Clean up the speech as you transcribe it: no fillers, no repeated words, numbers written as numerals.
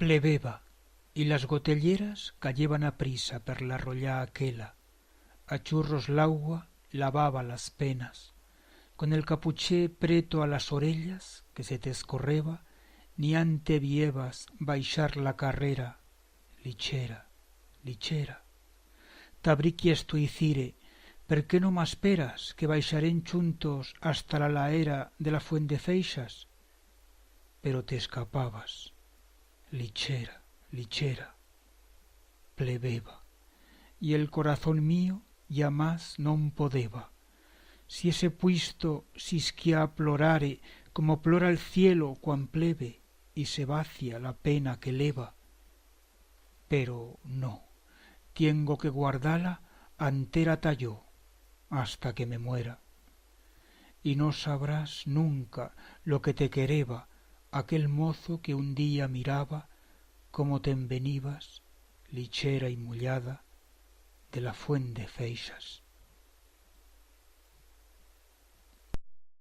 Pleveva, y las gotelleras cayeban aprisa per la rollá aquela. A churros l'augua lavaba las penas. Con el capuché preto a las orellas, que se te escorreba, ni ante vievas baixar la carrera, lichera, lichera. Tabriqui esto icire, per qué no m'asperas que baixarén chuntos hasta la laera de la Fuendefeixas? Pero te escapabas, lichera, lichera. Pleveva, y el corazón mío ya más non podeba. Si ese puisto s'isquiá plorare como plora el cielo cuan pleve y se vacia la pena que leva. Pero no, tiengo que guardala antera ta yo, hasta que me muera. Y no sabrás nunca lo que te quereba aquel mozo que un día miraba como te envenibas, lichera y mullada, de la Fuendefeixas.